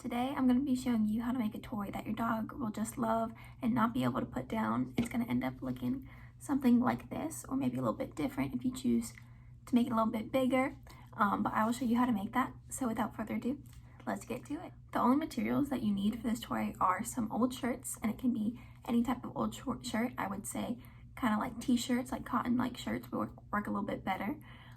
Today I'm going to be showing you how to make a toy that your dog will just love and not be able to put down. It's going to end up looking something like this, or maybe a little bit different if you choose to make it a little bit bigger, but I will show you how to make that. So without further ado, let's get to it. The only materials that you need for this toy are some old shirts, and it can be any type of old shirt. I would say kind of like t-shirts, like cotton-like shirts will work a little bit better,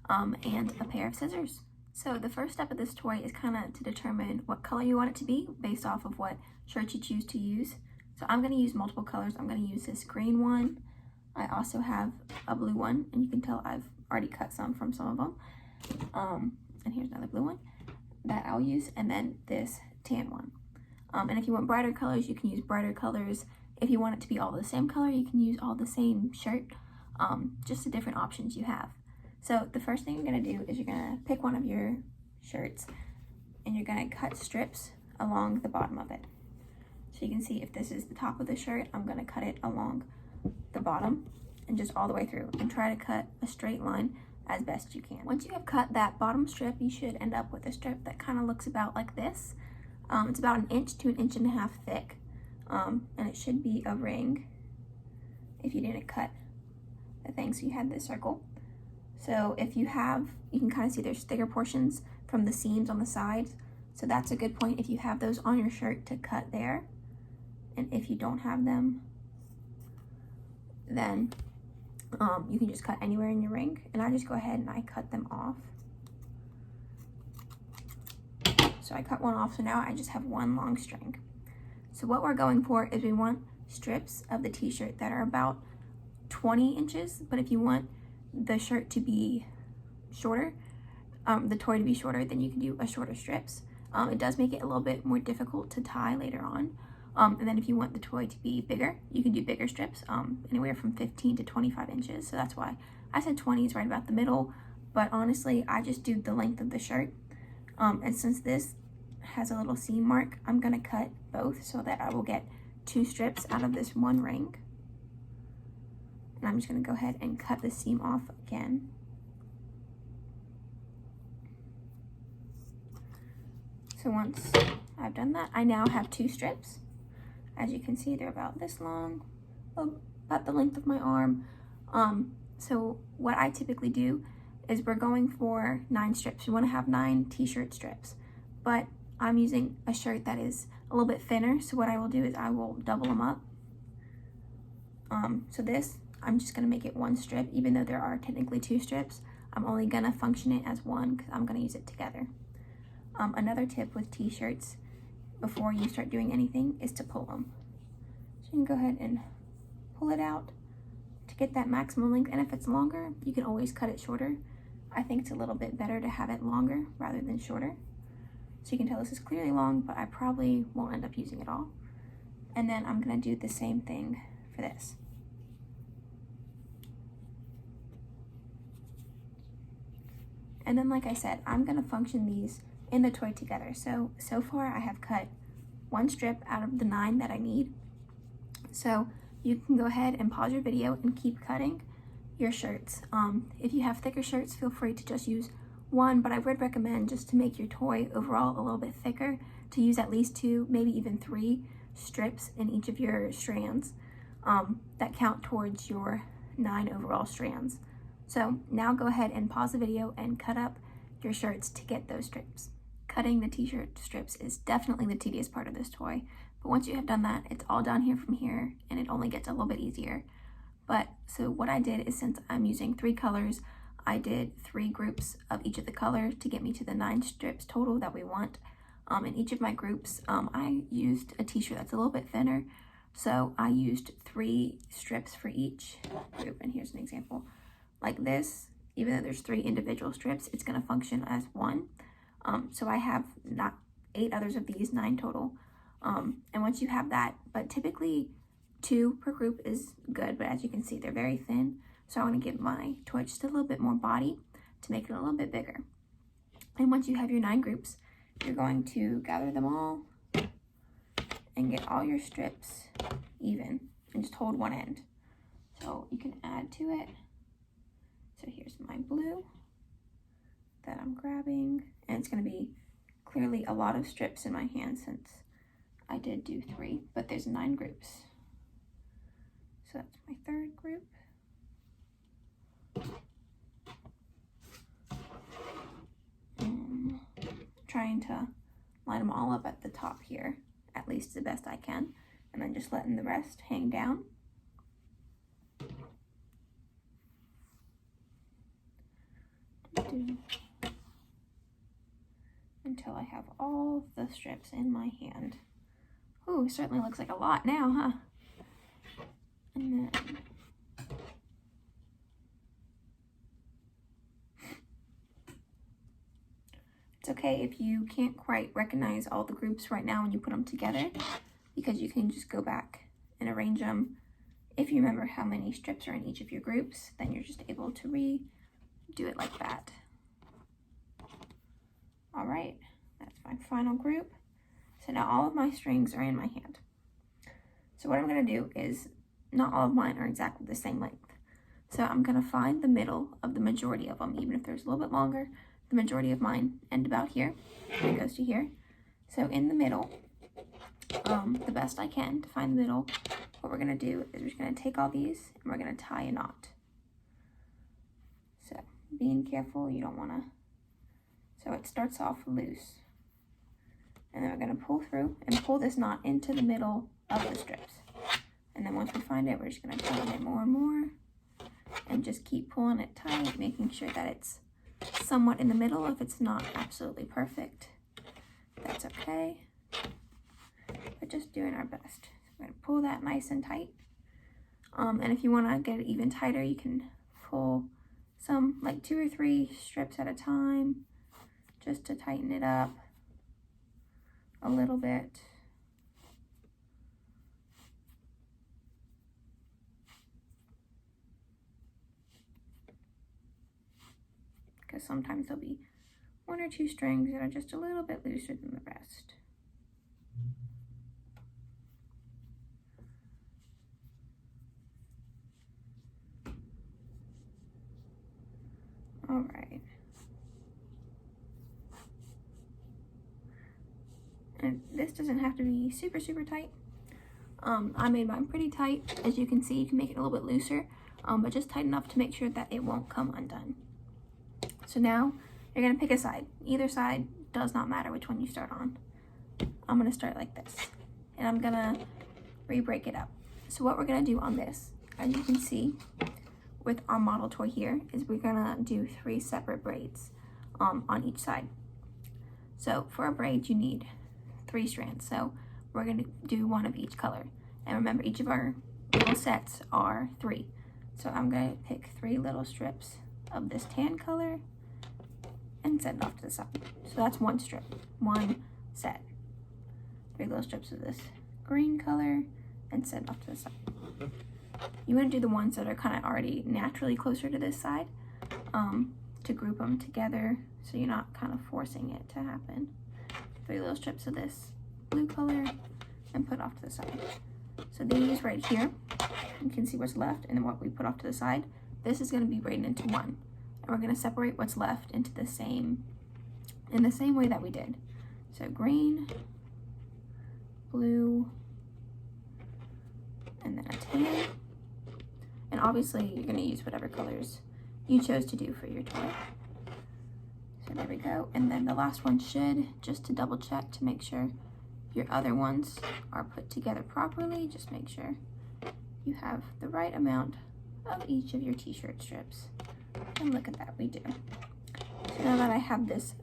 and a pair of scissors. So the first step of this toy is kind of to determine what color you want it to be based off of what shirt you choose to use. So I'm going to use multiple colors. I'm going to use this green one. I also have a blue one, and you can tell I've already cut some from some of them. And here's another blue one that I'll use, and then this tan one. And if you want brighter colors, you can use brighter colors. If you want it to be all the same color, you can use all the same shirt, just the different options you have. So the first thing you're going to do is you're going to pick one of your shirts and you're going to cut strips along the bottom of it. So you can see if this is the top of the shirt, I'm going to cut it along the bottom and just all the way through, and try to cut a straight line as best you can. Once you have cut that bottom strip, you should end up with a strip that kind of looks about like this. It's about 1 inch to 1.5 inches thick, and it should be a ring if you didn't cut the thing, so you had this circle. So if you have, you can kind of see there's thicker portions from the seams on the sides. So that's a good point if you have those on your shirt to cut there. And if you don't have them, then you can just cut anywhere in your ring. And I just go ahead and I cut them off. So I cut one off, so now I just have one long string. So what we're going for is we want strips of the t-shirt that are about 20 inches, but if you want the shirt to be shorter, the toy to be shorter, then you can do a shorter strips. It does make it a little bit more difficult to tie later on. And then if you want the toy to be bigger, you can do bigger strips, anywhere from 15 to 25 inches. So that's why I said 20 is right about the middle, but honestly, I just do the length of the shirt. And since this has a little seam mark, I'm gonna cut both so that I will get 2 strips out of this one ring. And I'm just going to go ahead and cut the seam off again. So once I've done that, I now have 2 strips. As you can see, they're about this long, about the length of my arm. So what I typically do is we're going for 9 strips. You want to have 9 t-shirt strips, but I'm using a shirt that is a little bit thinner. So what I will do is I will double them up. So this, I'm just going to make it 1 strip, even though there are technically 2 strips. I'm only going to function it as 1 because I'm going to use it together. Another tip with t-shirts before you start doing anything is to pull them. So you can go ahead and pull it out to get that maximum length, and if it's longer, you can always cut it shorter. I think it's a little bit better to have it longer rather than shorter. So you can tell this is clearly long, but I probably won't end up using it all. And then I'm going to do the same thing for this. And then, like I said, I'm going to function these in the toy together. So far I have cut 1 strip out of the 9 that I need. So you can go ahead and pause your video and keep cutting your shirts. If you have thicker shirts, feel free to just use 1, but I would recommend, just to make your toy overall a little bit thicker, to use at least 2, maybe even 3 strips in each of your strands that count towards your 9 overall strands. So now go ahead and pause the video and cut up your shirts to get those strips. Cutting the t-shirt strips is definitely the tedious part of this toy, but once you have done that, it's all down here from here, and it only gets a little bit easier. But so what I did is, since I'm using 3 colors, I did 3 groups of each of the colors to get me to the 9 strips total that we want. In each of my groups, I used a t-shirt that's a little bit thinner, so I used 3 strips for each group, and here's an example. Like this, even though there's 3 individual strips, it's going to function as 1. So I have not 8 others of these, 9 total. And once you have that, but typically 2 per group is good, but as you can see, they're very thin. So I want to give my toy just a little bit more body to make it a little bit bigger. And once you have your 9 groups, you're going to gather them all and get all your strips even, and just hold one end. So you can add to it. So here's my blue that I'm grabbing, and it's going to be clearly a lot of strips in my hand since I did do 3, but there's 9 groups. So that's my 3rd group. Trying to line them all up at the top here, at least the best I can, and then just letting the rest hang down. Until I have all the strips in my hand. Ooh, it certainly looks like a lot now, huh? And then it's okay if you can't quite recognize all the groups right now when you put them together, because you can just go back and arrange them. If you remember how many strips are in each of your groups, then you're just able to redo it like that. All right, that's my final group. So now all of my strings are in my hand. So what I'm gonna do is, not all of mine are exactly the same length. So I'm gonna find the middle of the majority of them, even if there's a little bit longer. The majority of mine end about here, and it goes to here. So in the middle, the best I can to find the middle, what we're gonna do is we're just gonna take all these and we're gonna tie a knot. So being careful, you don't wanna, so it starts off loose. And then we're gonna pull through and pull this knot into the middle of the strips. And then once we find it, we're just gonna tighten it more and more and just keep pulling it tight, making sure that it's somewhat in the middle. If it's not absolutely perfect, that's okay, but just doing our best. So we're gonna pull that nice and tight. And if you wanna get it even tighter, you can pull some, like 2 or 3 strips at a time, just to tighten it up a little bit. Because sometimes there'll be 1 or 2 strings that are just a little bit looser than the rest. All right. And this doesn't have to be super, super tight. I made mine pretty tight. As you can see, you can make it a little bit looser, but just tight enough to make sure that it won't come undone. So now you're gonna pick a side. Either side, does not matter which one you start on. I'm gonna start like this, and I'm gonna re-break it up. So what we're gonna do on this, as you can see with our model toy here, is we're gonna do 3 separate braids on each side. So for a braid, you need 3 strands. So we're gonna do 1 of each color. And remember, each of our little sets are 3. So I'm gonna pick 3 little strips of this tan color and set it off to the side. So that's 1 strip, 1 set. 3 little strips of this green color and set it off to the side. You want to do the ones that are kind of already naturally closer to this side, to group them together so you're not kind of forcing it to happen. 3 little strips of this blue color and put off to the side. So these right here, you can see what's left and then what we put off to the side. This is going to be braided into 1, and we're going to separate what's left into the same way that we did. So green, blue, and then a tan. And obviously you're going to use whatever colors you chose to do for your toy. So there we go. And then the last one should, just to double check to make sure your other ones are put together properly, just make sure you have the right amount of each of your t-shirt strips. And look at that, we do. So now that I have this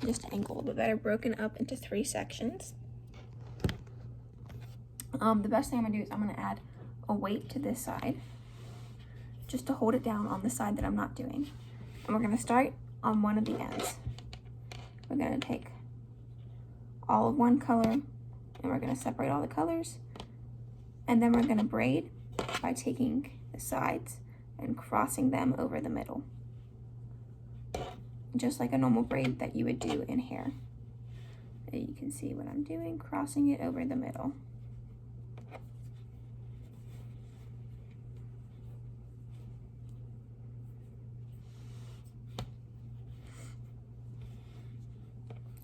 just angle a little bit better, broken up into 3 sections, the best thing I'm gonna do is I'm gonna add a weight to this side just to hold it down on the side that I'm not doing. And we're gonna start on one of the ends. We're gonna take all of one color and we're gonna separate all the colors, and then we're gonna braid by taking the sides and crossing them over the middle, just like a normal braid that you would do in hair. And you can see what I'm doing, crossing it over the middle.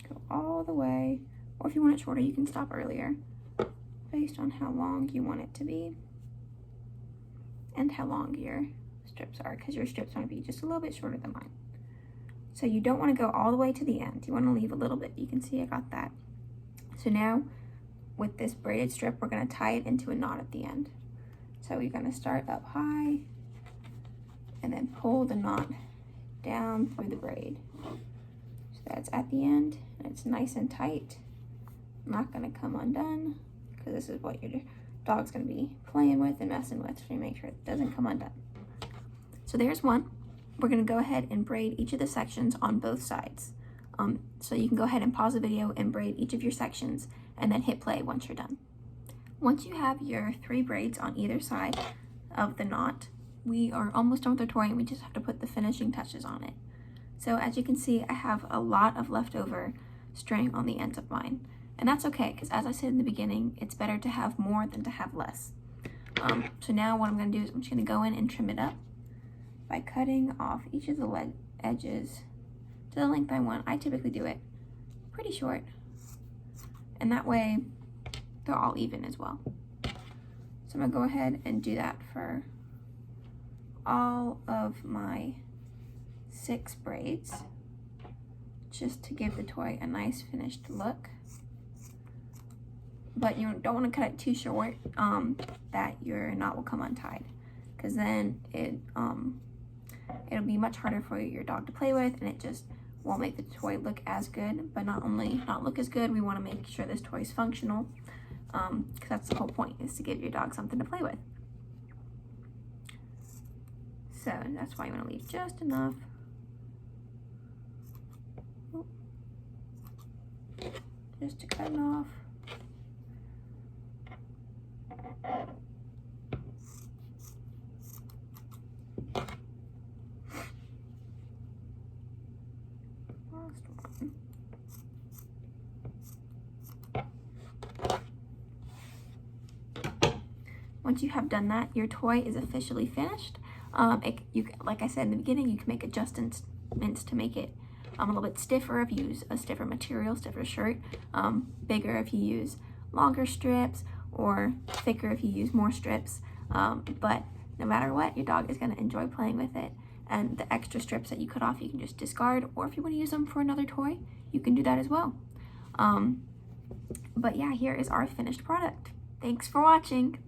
Go all all the way, or if you want it shorter, you can stop earlier based on how long you want it to be and how long your strips are, because your strips might be just a little bit shorter than mine. So you don't want to go all the way to the end. You want to leave a little bit. You can see I got that. So now with this braided strip, we're going to tie it into a knot at the end. So we're going to start up high and then pull the knot down through the braid. So that's at the end, and it's nice and tight. Not going to come undone, because this is what your dog's going to be playing with and messing with, so you make sure it doesn't come undone. So there's one. We're going to go ahead and braid each of the sections on both sides. So you can go ahead and pause the video and braid each of your sections and then hit play once you're done. Once you have your 3 braids on either side of the knot, we are almost done with the toy, and we just have to put the finishing touches on it. So as you can see, I have a lot of leftover string on the ends of mine. And that's okay, because as I said in the beginning, it's better to have more than to have less. So now what I'm going to do is I'm just going to go in and trim it up by cutting off each of the edges to the length I want. I typically do it pretty short, and that way they're all even as well. So I'm going to go ahead and do that for all of my 6 braids, just to give the toy a nice finished look. But you don't want to cut it too short that your knot will come untied, because then it'll be much harder for your dog to play with, and it just won't make the toy look as good. But not only not look as good, we want to make sure this toy is functional, because that's the whole point, is to give your dog something to play with. So that's why you want to leave just enough. Just to cut it off. Last one. Once you have done that, your toy is officially finished. Like I said in the beginning, you can make adjustments to make it a little bit stiffer if you use a stiffer material, stiffer shirt, bigger if you use longer strips, or thicker if you use more strips. But no matter what, your dog is going to enjoy playing with it. And the extra strips that you cut off, you can just discard, or if you want to use them for another toy, you can do that as well. But yeah, here is our finished product. Thanks for watching.